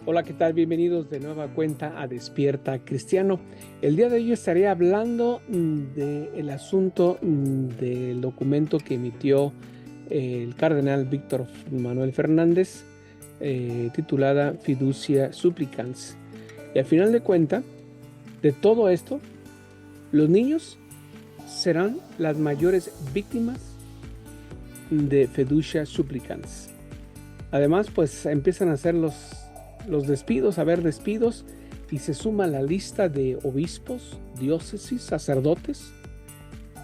Hola, ¿qué tal? Bienvenidos de nueva cuenta a Despierta Cristiano. El día de hoy estaré hablando del asunto del documento que emitió el cardenal Víctor Manuel Fernández, titulada Fiducia Supplicans. Y al final de cuentas, de todo esto, los niños serán las mayores víctimas de Fiducia Supplicans. Además, pues empiezan a hacer los despidos, a haber despidos, y se suma la lista de obispos, diócesis, sacerdotes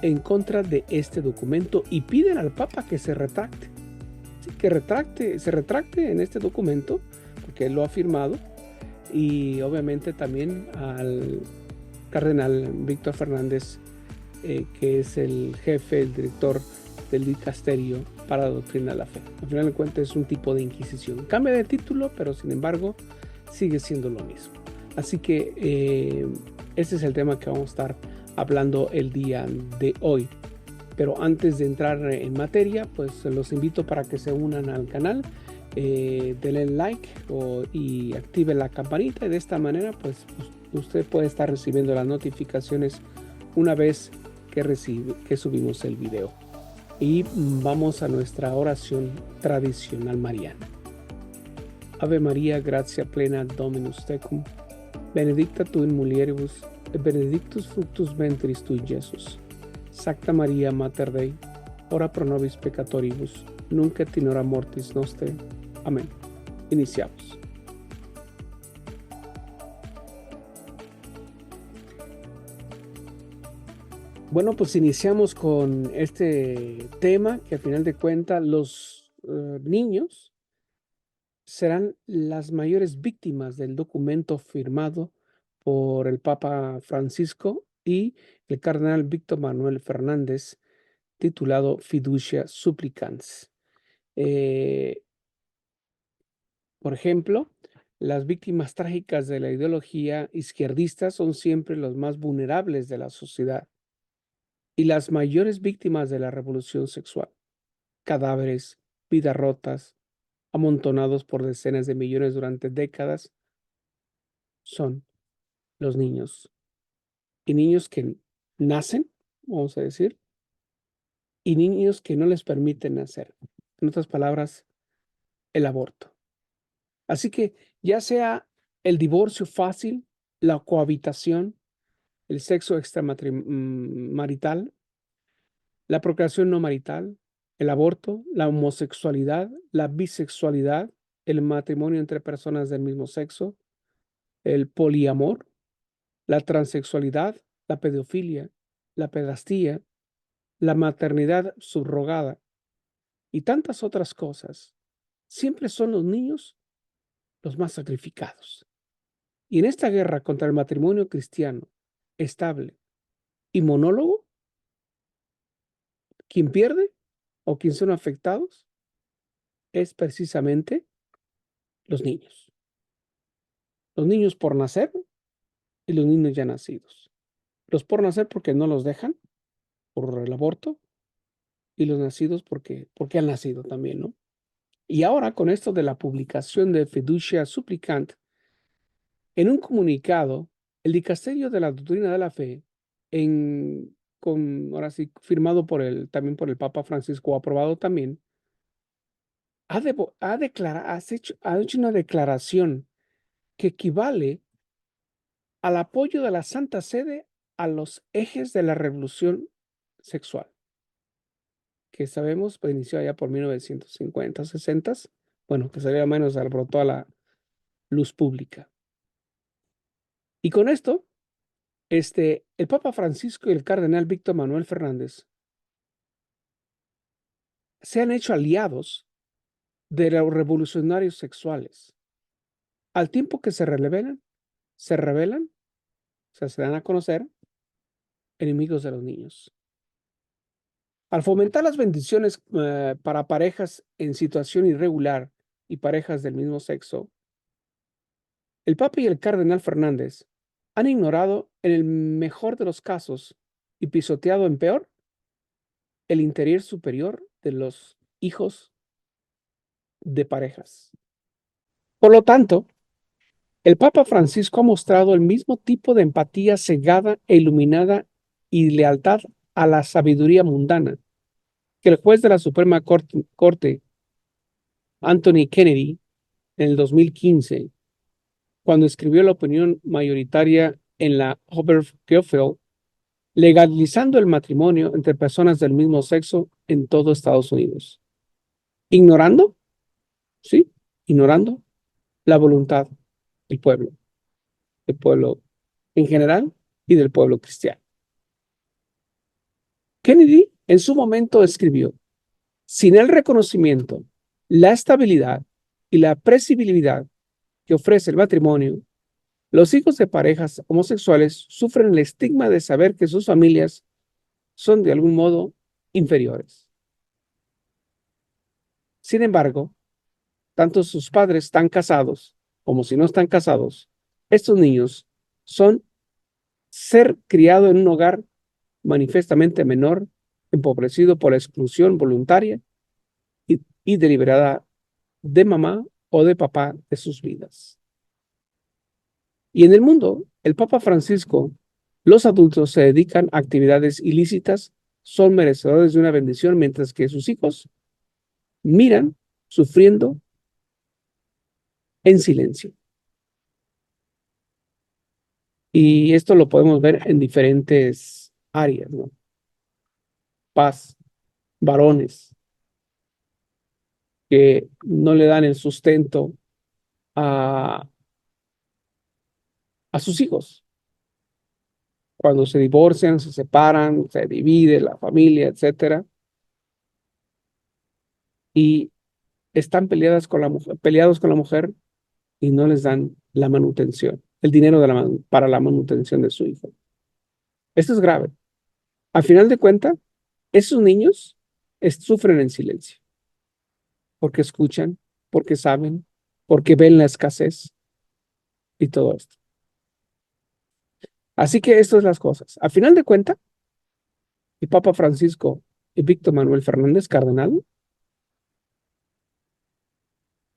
en contra de este documento y piden al Papa que se retracte. Sí, se retracte en este documento, porque él lo ha firmado, y obviamente también al cardenal Víctor Fernández, que es el jefe, el director del dicasterio para la doctrina de la fe. Al final de cuentas es un tipo de inquisición. Cambia de título, pero sin embargo sigue siendo lo mismo. Así que este es el tema que vamos a estar hablando el día de hoy. Pero antes de entrar en materia, pues los invito para que se unan al canal, denle like y active la campanita, y de esta manera pues usted puede estar recibiendo las notificaciones una vez que subimos el video. Y vamos a nuestra oración tradicional mariana. Ave María, gratia plena, Dominus tecum, benedicta tu in mulieribus, et benedictus fructus ventris tui, Iesus. Sacta Maria, Mater Dei, ora pro nobis peccatoribus, nunc et in hora mortis nostre. Amén. Iniciamos. Bueno, pues iniciamos con este tema que al final de cuentas los niños serán las mayores víctimas del documento firmado por el Papa Francisco y el cardenal Víctor Manuel Fernández, titulado Fiducia Supplicans. Por ejemplo, las víctimas trágicas de la ideología izquierdista son siempre los más vulnerables de la sociedad y las mayores víctimas de la revolución sexual. Cadáveres, vidas rotas, amontonados por decenas de millones durante décadas, son los niños. Y niños que nacen, vamos a decir, y niños que no les permiten nacer. En otras palabras, el aborto. Así que ya sea el divorcio fácil, la cohabitación, el sexo extramarital, la procreación no marital, el aborto, la homosexualidad, la bisexualidad, el matrimonio entre personas del mismo sexo, el poliamor, la transexualidad, la pedofilia, la pedastía, la maternidad subrogada y tantas otras cosas. Siempre son los niños los más sacrificados. Y en esta guerra contra el matrimonio cristiano estable y monólogo, quien pierde o quien son afectados es precisamente los niños. Los niños por nacer y los niños ya nacidos. Los por nacer porque no los dejan por el aborto, y los nacidos porque han nacido también, ¿no? Y ahora con esto de la publicación de Fiducia Supplicant, en un comunicado, el Dicasterio de la Doctrina de la Fe, ahora sí, firmado también por el Papa Francisco, aprobado también, ha hecho una declaración que equivale al apoyo de la Santa Sede a los ejes de la revolución sexual, que sabemos pues, inició allá por 1950, 60, bueno, que sería menos alborotó a la luz pública. Y con esto, el Papa Francisco y el cardenal Víctor Manuel Fernández se han hecho aliados de los revolucionarios sexuales, al tiempo que se rebelan, o sea, se dan a conocer enemigos de los niños. Al fomentar las bendiciones para parejas en situación irregular y parejas del mismo sexo, el Papa y el cardenal Fernández han ignorado, en el mejor de los casos y pisoteado en peor, el interior superior de los hijos de parejas. Por lo tanto, El Papa Francisco ha mostrado el mismo tipo de empatía cegada e iluminada y lealtad a la sabiduría mundana que el juez de la Suprema Corte, Anthony Kennedy, en el 2015, cuando escribió la opinión mayoritaria en la Obergefell, legalizando el matrimonio entre personas del mismo sexo en todo Estados Unidos, ignorando, sí, ignorando la voluntad del pueblo en general y del pueblo cristiano. Kennedy en su momento escribió: sin el reconocimiento, la estabilidad y la previsibilidad que ofrece el matrimonio, los hijos de parejas homosexuales sufren el estigma de saber que sus familias son de algún modo inferiores. Sin embargo, tanto sus padres están casados como si no están casados, estos niños son ser criado en un hogar manifiestamente menor, empobrecido por la exclusión voluntaria y deliberada de mamá o de papá de sus vidas. Y en el mundo, el Papa Francisco, los adultos se dedican a actividades ilícitas, son merecedores de una bendición, mientras que sus hijos miran sufriendo en silencio. Y esto lo podemos ver en diferentes áreas, ¿no? Paz, varones que no le dan el sustento a, a sus hijos. Cuando se divorcian, se separan, se divide la familia, etcétera, y están peleados con la mujer y no les dan la manutención, el dinero para la manutención de su hijo. Esto es grave. Al final de cuentas, esos niños sufren en silencio, porque escuchan, porque saben, porque ven la escasez y todo esto. Así que estas son las cosas. Al final de cuentas, el Papa Francisco y Víctor Manuel Fernández, cardenal,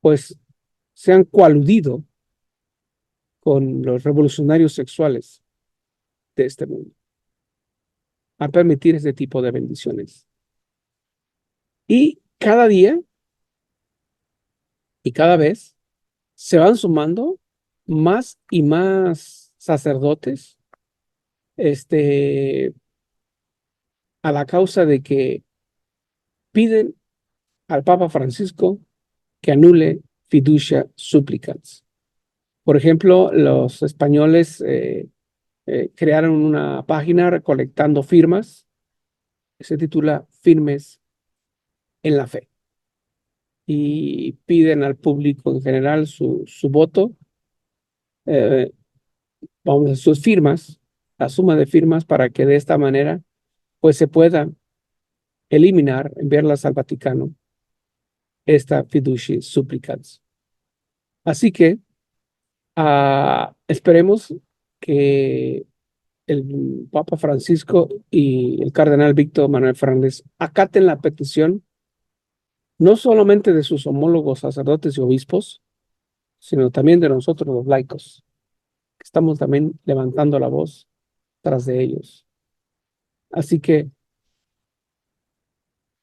pues se han coaludido con los revolucionarios sexuales de este mundo a permitir ese tipo de bendiciones. Y cada día y cada vez se van sumando más y más sacerdotes a la causa de que piden al Papa Francisco que anule fiducia supplicans. Por ejemplo, los españoles crearon una página recolectando firmas que se titula Firmes en la Fe y piden al público en general su voto, eh, vamos a sus firmas, la suma de firmas para que de esta manera pues se pueda eliminar, enviarlas al Vaticano, esta fiducia supplicans. Así que esperemos que el Papa Francisco y el cardenal Víctor Manuel Fernández acaten la petición no solamente de sus homólogos sacerdotes y obispos, sino también de nosotros los laicos, que estamos también levantando la voz tras de ellos. Así que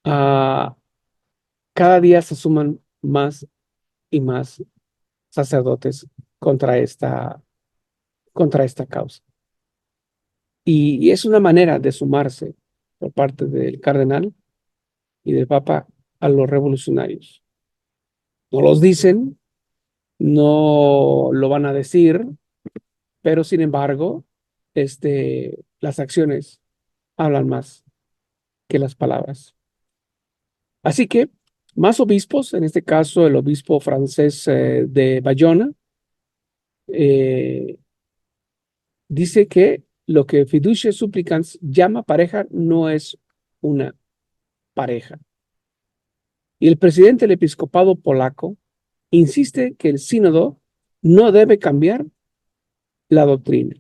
uh, cada día se suman más y más sacerdotes contra esta causa. Y es una manera de sumarse por parte del cardenal y del Papa a los revolucionarios. No los dicen, no lo van a decir, pero sin embargo, las acciones hablan más que las palabras. Así que más obispos, en este caso el obispo francés de Bayona, eh, dice que lo que fiducia supplicans llama pareja no es una pareja. Y el presidente del episcopado polaco insiste que el sínodo no debe cambiar la doctrina,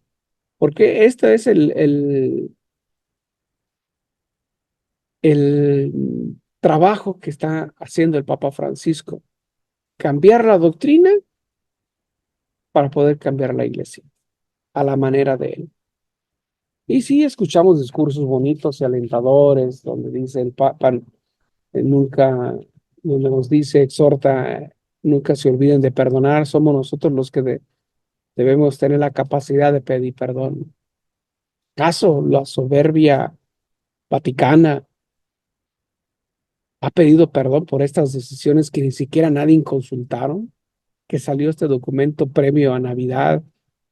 porque este es el trabajo que está haciendo el Papa Francisco, cambiar la doctrina para poder cambiar la iglesia a la manera de él. Y sí, escuchamos discursos bonitos y alentadores, donde dice el Papa, nunca, donde nos dice, exhorta, nunca se olviden de perdonar, somos nosotros los que debemos tener la capacidad de pedir perdón. ¿Acaso la soberbia vaticana ha pedido perdón por estas decisiones que ni siquiera nadie consultaron? Que salió este documento previo a Navidad,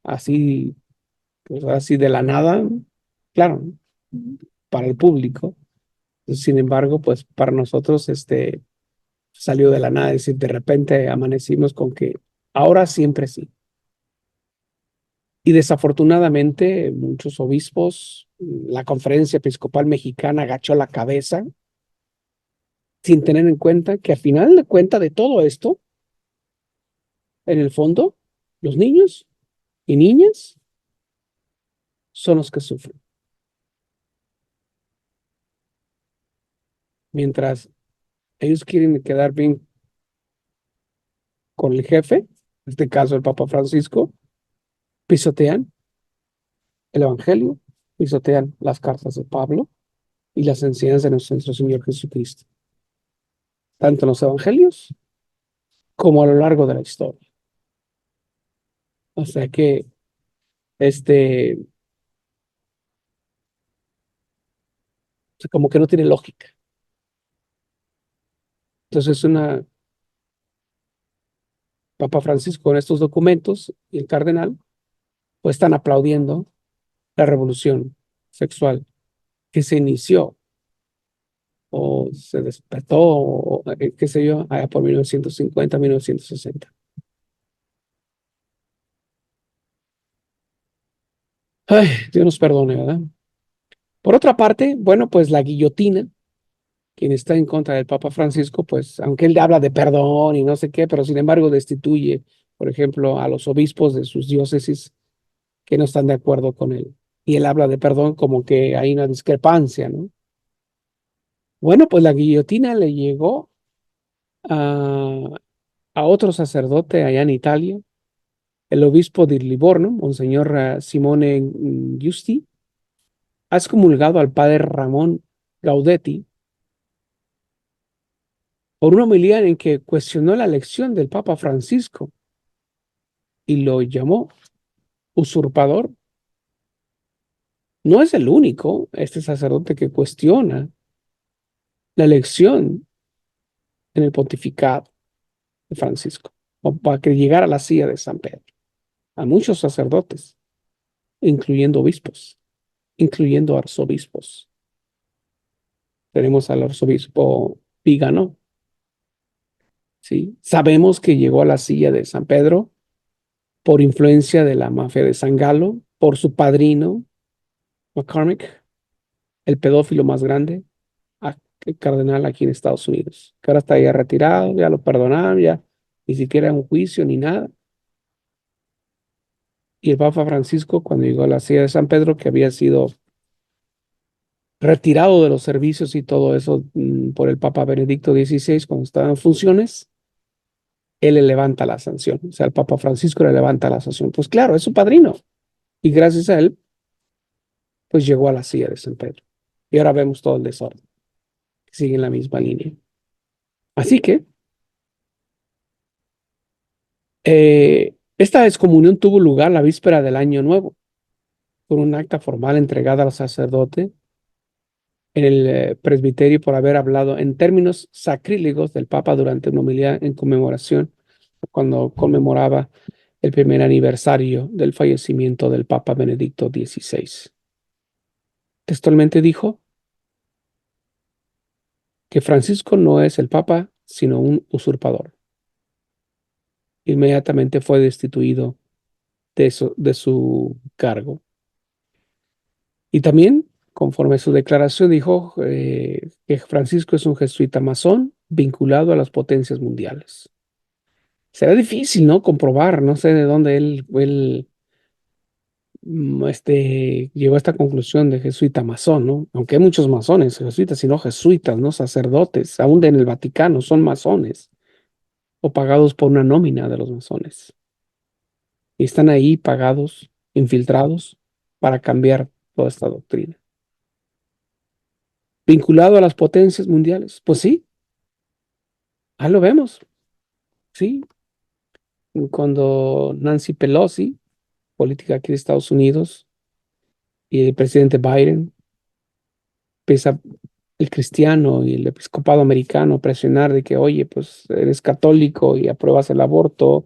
así, pues así de la nada, claro, para el público. Sin embargo, pues para nosotros salió de la nada, es decir, de repente amanecimos con que ahora siempre sí. Y desafortunadamente muchos obispos, la Conferencia Episcopal Mexicana agachó la cabeza sin tener en cuenta que al final de cuenta de todo esto, en el fondo, los niños y niñas son los que sufren. Mientras ellos quieren quedar bien con el jefe, en este caso el Papa Francisco, pisotean el Evangelio, pisotean las cartas de Pablo y las enseñanzas de nuestro Señor Jesucristo, tanto en los Evangelios como a lo largo de la historia. O sea que este, como que no tiene lógica. Entonces, Papa Francisco en estos documentos y el cardenal, pues están aplaudiendo la revolución sexual que se inició o se despertó, o, qué sé yo, allá por 1950, 1960. Ay, Dios nos perdone, ¿verdad? Por otra parte, bueno, pues la guillotina, quien está en contra del Papa Francisco, pues aunque él habla de perdón y no sé qué, pero sin embargo destituye, por ejemplo, a los obispos de sus diócesis que no están de acuerdo con él. Y él habla de perdón como que hay una discrepancia, ¿no? Bueno, pues la guillotina le llegó a, a otro sacerdote allá en Italia, el obispo de Livorno, Monseñor Simone Giusti, ha excomulgado al padre Ramón Gaudetti por una homilía en que cuestionó la elección del Papa Francisco y lo llamó usurpador. No es el único, este sacerdote que cuestiona la elección en el pontificado de Francisco, o para que llegara a la silla de San Pedro. A muchos sacerdotes, incluyendo obispos, incluyendo arzobispos. Tenemos al arzobispo Pígano, ¿sí? Sabemos que llegó a la silla de San Pedro por influencia de la mafia de San Galo, por su padrino, McCormick, el pedófilo más grande, el cardenal aquí en Estados Unidos, que ahora está ya retirado, ya lo perdonaron, ya ni siquiera un juicio ni nada. Y el Papa Francisco, cuando llegó a la silla de San Pedro, que había sido retirado de los servicios y todo eso por el Papa Benedicto XVI cuando estaba en funciones, él le levanta la sanción. O sea, el Papa Francisco le levanta la sanción. Pues claro, es su padrino. Y gracias a él, pues llegó a la silla de San Pedro. Y ahora vemos todo el desorden. Sigue en la misma línea. Así que esta excomunión tuvo lugar la víspera del Año Nuevo, con un acta formal entregada al sacerdote en el presbiterio por haber hablado en términos sacrílegos del Papa durante una homilía en conmemoración, cuando conmemoraba el primer aniversario del fallecimiento del Papa Benedicto XVI. Textualmente dijo que Francisco no es el Papa, sino un usurpador. Inmediatamente fue destituido de su cargo. Y también, conforme a su declaración, dijo que Francisco es un jesuita masón vinculado a las potencias mundiales. Será difícil, ¿no? Comprobar, no sé de dónde él llegó a esta conclusión de jesuita masón, ¿no? Aunque hay muchos masones, jesuitas, sino jesuitas, ¿no? Sacerdotes, aún en el Vaticano, son masones o pagados por una nómina de los masones. y están ahí pagados, infiltrados, para cambiar toda esta doctrina. Vinculado a las potencias mundiales, pues sí, ahí lo vemos, sí. Cuando Nancy Pelosi, política aquí de Estados Unidos, y el presidente Biden, empieza el cristiano y el episcopado americano a presionar de que, oye, pues eres católico y apruebas el aborto,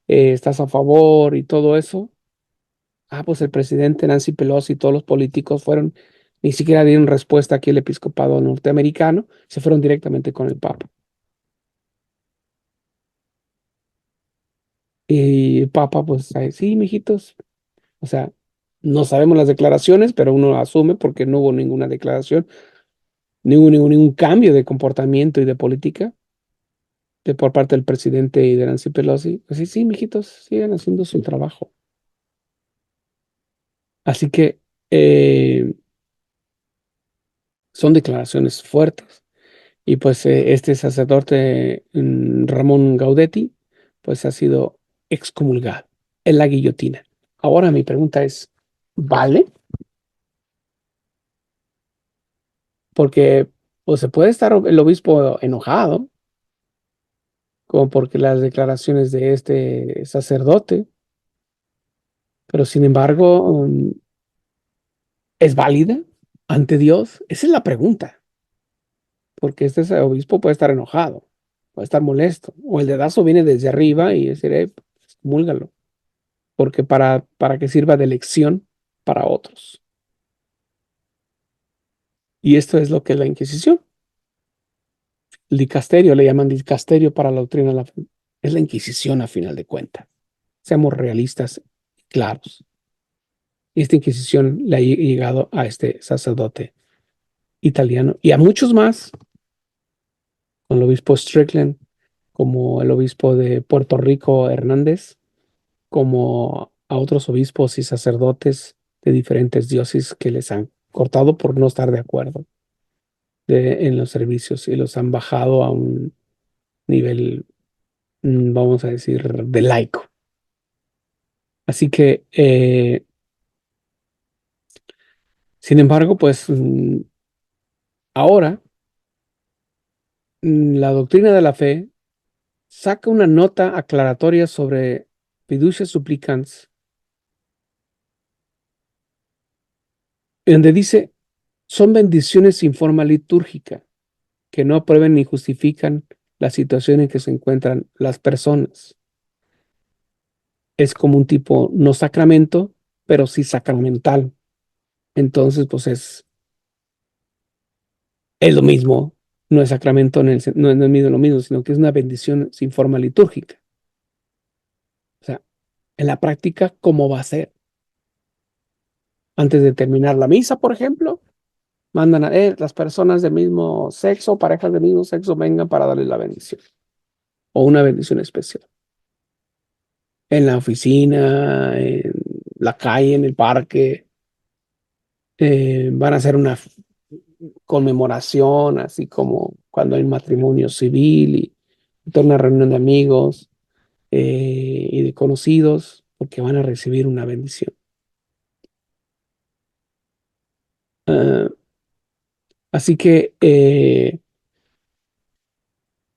estás a favor y todo eso. Ah, pues el presidente Nancy Pelosi y todos los políticos fueron, ni siquiera dieron respuesta aquí al episcopado norteamericano, se fueron directamente con el Papa. Y el Papa, pues, sí, mijitos, o sea, no sabemos las declaraciones, pero uno asume porque no hubo ninguna declaración, ni hubo ningún cambio de comportamiento y de política por parte del presidente y de Nancy Pelosi. Así, sí, mijitos, sigan haciendo su trabajo. Así que son declaraciones fuertes. Y pues este sacerdote Ramón Gaudetti, pues ha sido excomulgado en la guillotina. Ahora mi pregunta es, ¿vale? Porque pues se puede estar el obispo enojado, como porque las declaraciones de este sacerdote, pero sin embargo, ¿es válida ante Dios? Esa es la pregunta, porque este obispo puede estar enojado, puede estar molesto, o el dedazo viene desde arriba y decir, excomúlgalo, porque para que sirva de lección para otros. Y esto es lo que es la Inquisición. El dicasterio, le llaman dicasterio para la doctrina de la fe. Es la Inquisición a final de cuentas. Seamos realistas y claros. Y esta Inquisición le ha llegado a este sacerdote italiano y a muchos más, con el obispo Strickland, como el obispo de Puerto Rico Hernández, como a otros obispos y sacerdotes de diferentes diócesis que les han cortado por no estar de acuerdo en los servicios y los han bajado a un nivel, vamos a decir, de laico. Así que, sin embargo, pues ahora la doctrina de la fe saca una nota aclaratoria sobre fiducia supplicans, donde dice, son bendiciones sin forma litúrgica, que no aprueben ni justifican la situación en que se encuentran las personas. Es como un tipo, no sacramento, pero sí sacramental. Entonces, pues es lo mismo, no es sacramento, no es lo mismo, sino que es una bendición sin forma litúrgica. O sea, en la práctica, ¿cómo va a ser? Antes de terminar la misa, por ejemplo, mandan a las personas del mismo sexo, parejas del mismo sexo, vengan para darles la bendición o una bendición especial. En la oficina, en la calle, en el parque, van a hacer una conmemoración, así como cuando hay matrimonio civil y toda una reunión de amigos y de conocidos, porque van a recibir una bendición. Ah, así que,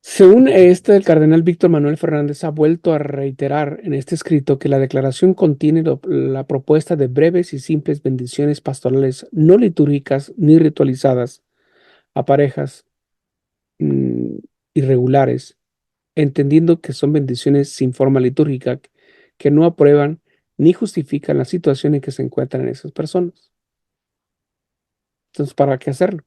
según el cardenal Víctor Manuel Fernández ha vuelto a reiterar en este escrito que la declaración contiene la propuesta de breves y simples bendiciones pastorales no litúrgicas ni ritualizadas a parejas mm, irregulares, entendiendo que son bendiciones sin forma litúrgica que no aprueban ni justifican la situación en que se encuentran esas personas. Entonces, ¿para qué hacerlo?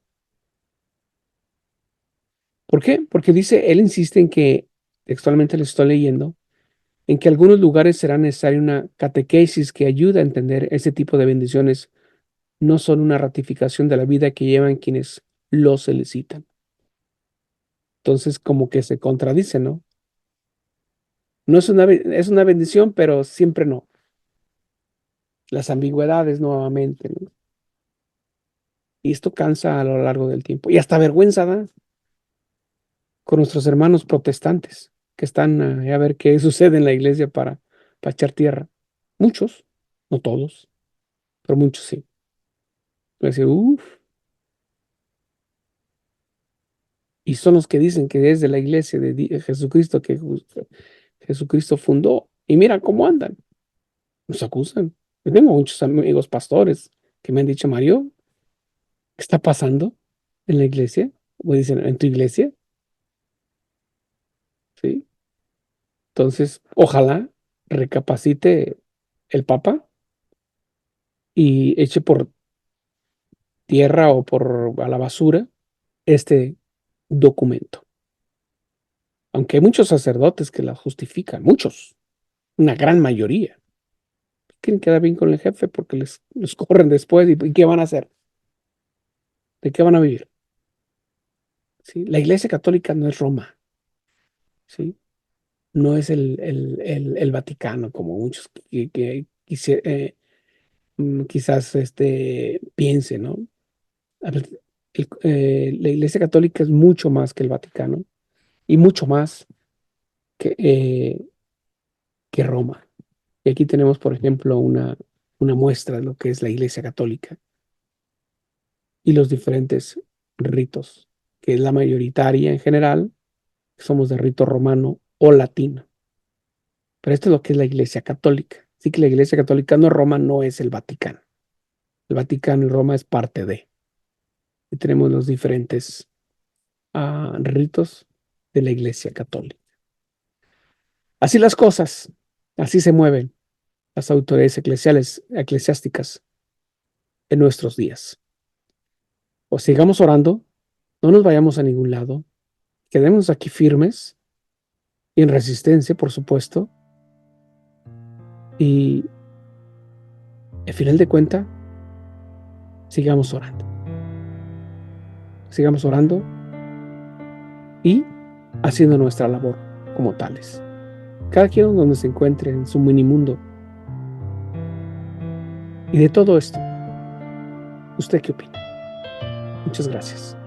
¿Por qué? Porque dice, él insiste en que, textualmente le estoy leyendo, en que algunos lugares será necesaria una catequesis que ayude a entender ese tipo de bendiciones, no son una ratificación de la vida que llevan quienes lo solicitan. Entonces, como que se contradice, ¿no? No es es una bendición, pero siempre no. Las ambigüedades nuevamente, ¿no? Y esto cansa a lo largo del tiempo. Y hasta vergüenza da con nuestros hermanos protestantes que están a ver qué sucede en la iglesia para echar tierra. Muchos, no todos, pero muchos sí. Va a decir, uff, y son los que dicen que es de la iglesia de Jesucristo que Jesucristo fundó. Y mira cómo andan, nos acusan. Yo tengo muchos amigos pastores que me han dicho, Mario, ¿qué está pasando en la iglesia? O dicen, ¿en tu iglesia? Sí. Entonces, ojalá recapacite el Papa y eche por tierra o por a la basura este documento. Aunque hay muchos sacerdotes que la justifican, muchos, una gran mayoría. Quieren quedar bien con el jefe porque les corren después y ¿qué van a hacer? ¿De qué van a vivir? ¿Sí? La Iglesia Católica no es Roma, ¿sí? No es el Vaticano, como muchos quizás piensen, ¿no? A ver, la Iglesia Católica es mucho más que el Vaticano y mucho más que Roma. Y aquí tenemos, por ejemplo, una muestra de lo que es la Iglesia Católica y los diferentes ritos, que es la mayoritaria en general, somos de rito romano o latino. Pero esto es lo que es la Iglesia Católica. Así que la Iglesia Católica no es Roma, no es el Vaticano. El Vaticano y Roma es parte de. Y tenemos los diferentes ritos de la Iglesia Católica. Así las cosas, así se mueven las autoridades eclesiásticas en nuestros días. O sigamos orando, no nos vayamos a ningún lado, quedemos aquí firmes y en resistencia, por supuesto, y al final de cuentas, sigamos orando y haciendo nuestra labor como tales. Cada quien donde se encuentre en su mini mundo. Y de todo esto, ¿usted qué opina? Muchas gracias.